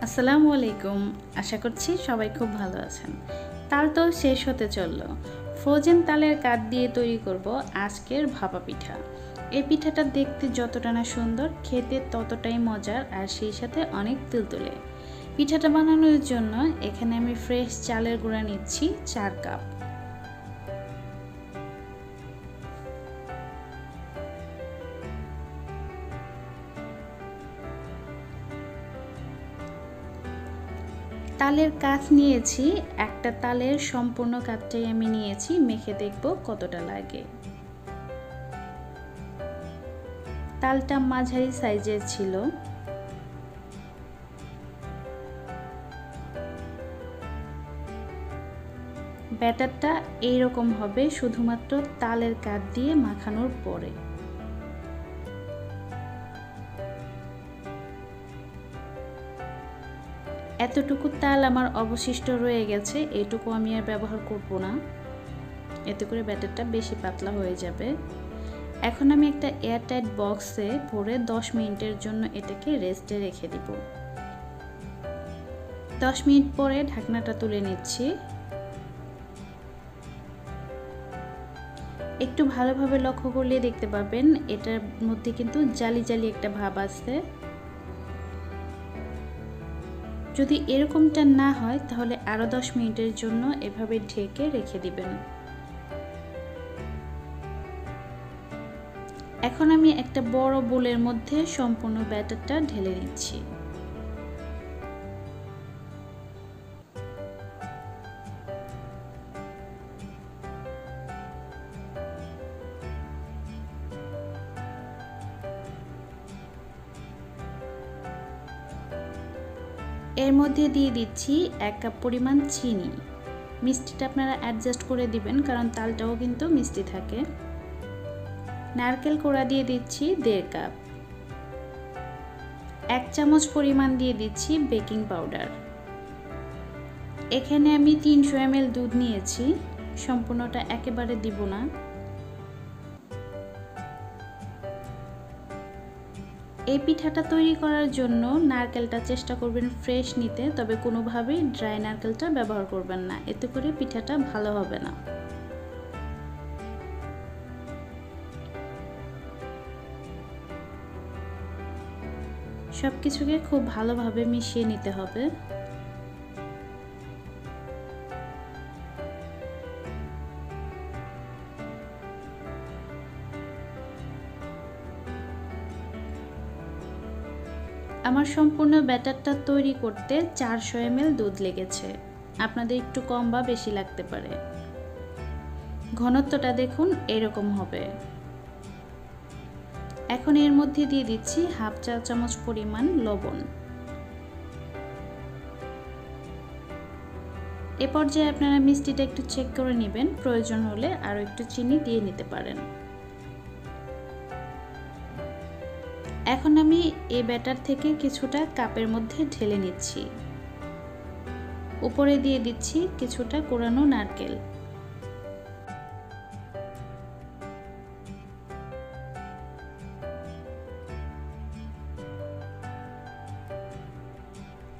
আসসালামু আলাইকুম। আশা করছি সবাই খুব ভালো আছেন। তাল তো শেষ হতে চললো। ফ্রোজেন তালের কাঠ দিয়ে তৈরি করব আজকের ভাপা পিঠা। এই পিঠাটা দেখতে যতটা না সুন্দর, খেতে ততটাই মজার আর সেই সাথে অনেক তুলতুলে। পিঠাটা বানানোর জন্য এখানে আমি ফ্রেশ চালের গুঁড়া নিচ্ছি 4 কাপ। তালের কাঠ নিয়েছি, একটা তালের সম্পূর্ণ কাঠটাই আমি নিয়েছি, মেখে দেখব কতটা লাগে। তালটা মাঝারি সাইজের ছিল। ব্যাটারটা এইরকম হবে শুধুমাত্র তালের কাঠ দিয়ে মাখানোর পরে। এতটুকু তাল আমার অবশিষ্ট রয়ে গেছে, এটুকু আমি আর ব্যবহার করব না, এতে করে ব্যাটারটা বেশি পাতলা হয়ে যাবে। এখন আমি একটা এয়ারটাইট বক্সে ভরে 10 মিনিটের জন্য এটাকে রেস্টে রেখে দিব। 10 মিনিট পরে ঢাকনাটা তুলে নিচ্ছি। একটু ভালোভাবে লক্ষ্য করলে দেখতে পাবেন এটার মধ্যে কিন্তু জালি জালি একটা ভাব আছে। যদি এরকমটা না হয় তাহলে আরো 10 মিনিটের জন্য এভাবে ঢেকে রেখে দিবেন। এখন আমি একটা বড় বোলের মধ্যে সম্পূর্ণ ব্যাটারটা ঢেলে নিচ্ছি। এর মধ্যে দিয়ে দিচ্ছি 1 কাপ পরিমাণ চিনি। মিষ্টিটা আপনারা অ্যাডজাস্ট করে দিবেন, কারণ তালটাও কিন্তু মিষ্টি থাকে। নারকেল কোড়া দিয়ে দিচ্ছি 1.5 কাপ। 1 চামচ পরিমাণ দিয়ে দিচ্ছি বেকিং পাউডার। এখানে আমি 300 ml দুধ নিয়েছি, সম্পূর্ণটা একেবারে দিব না। এই পিঠাটা তৈরি করার জন্য নারকেলটা চেষ্টা করবেন ফ্রেশ নিতে, তবে কোনোভাবেই ড্রাই নারকেলটা ব্যবহার করবেন না, এতে করে পিঠাটা ভালো হবে না। সবকিছুকে খুব ভালোভাবে মিশিয়ে নিতে হবে। আমার সম্পূর্ণ ব্যাটারটা তৈরি করতে 400 ml দুধ লেগেছে। আপনাদের একটু কম বা বেশি লাগতে পারে। ঘনত্বটা দেখুন এরকম হবে। এখন এর মধ্যে দিয়ে দিচ্ছি 1/2 চা চামচ পরিমাণ লবণ। এ পর্যায়ে আপনারা মিষ্টিটা একটু চেক করে নেবেন, প্রয়োজন হলে আরো একটু চিনি দিয়ে নিতে পারেন। এখন আমি এই ব্যাটার থেকে কিছুটা কাপের মধ্যে ঢেলে নিচ্ছি। উপরে দিয়ে দিচ্ছি কিছুটা কোরানো নারকেল।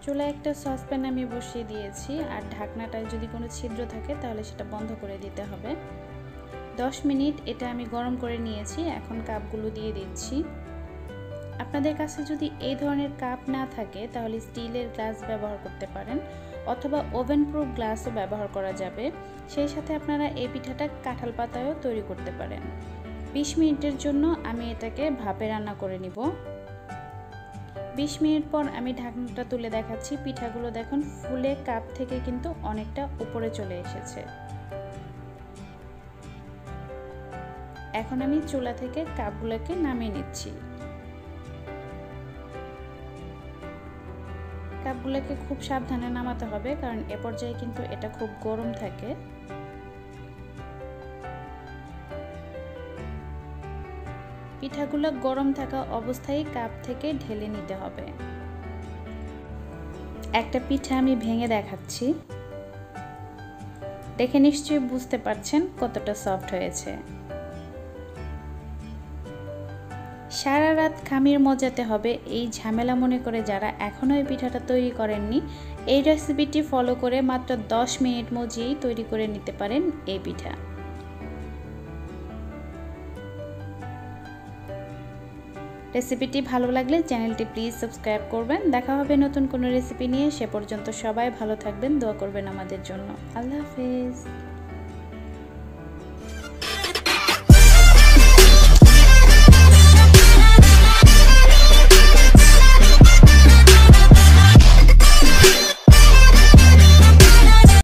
চুলায় একটা সসপ্যান আমি বসিয়ে দিয়েছি, আর ঢাকনাটায় যদি কোনো ছিদ্র থাকে তাহলে সেটা বন্ধ করে দিতে হবে। 10 মিনিট এটা আমি গরম করে নিয়েছি। এখন কাপগুলো দিয়ে দিচ্ছি। আপনাদের কাছে যদি এই ধরনের কাপ না থাকে তাহলে স্টিলের গ্লাস ব্যবহার করতে পারেন, অথবা ওভেন প্রুফ গ্লাসও ব্যবহার করা যাবে। সেই সাথে আপনারা এই পিঠাটা কাঁঠাল পাতায়ও তৈরি করতে পারেন। 20 মিনিটের জন্য আমি এটাকে ভাপে রান্না করে নিব। 20 মিনিট পর আমি ঢাকনাটা তুলে দেখাচ্ছি। পিঠাগুলো দেখুন ফুলে কাপ থেকে কিন্তু অনেকটা উপরে চলে এসেছে। এখন আমি চুলা থেকে কাপগুলোকে নামিয়ে নিচ্ছি। কাপগুলোকে খুব সাবধানে নামাতে হবে, কারণ এ পর্যায়ে কিন্তু এটা খুব গরম থাকে। পিঠাগুলো গরম থাকা অবস্থায় কাপ থেকে ঢেলে নিতে হবে। একটা পিঠা আমি ভেঙে দেখাচ্ছি, দেখে নিশ্চয়ই বুঝতে পারছেন কতটা সফট হয়েছে। সারা রাত খামির মজাতে হবে এই ঝামেলা মনে করে যারা এখনও এই পিঠাটা তৈরি করেননি, এই রেসিপিটি ফলো করে মাত্র 10 মিনিট মজিয়েই তৈরি করে নিতে পারেন এই পিঠা। রেসিপিটি ভালো লাগলে চ্যানেলটি প্লিজ সাবস্ক্রাইব করবেন। দেখা হবে নতুন কোনো রেসিপি নিয়ে। সে পর্যন্ত সবাই ভালো থাকবেন, দোয়া করবেন আমাদের জন্য। আল্লাহ হাফেজ।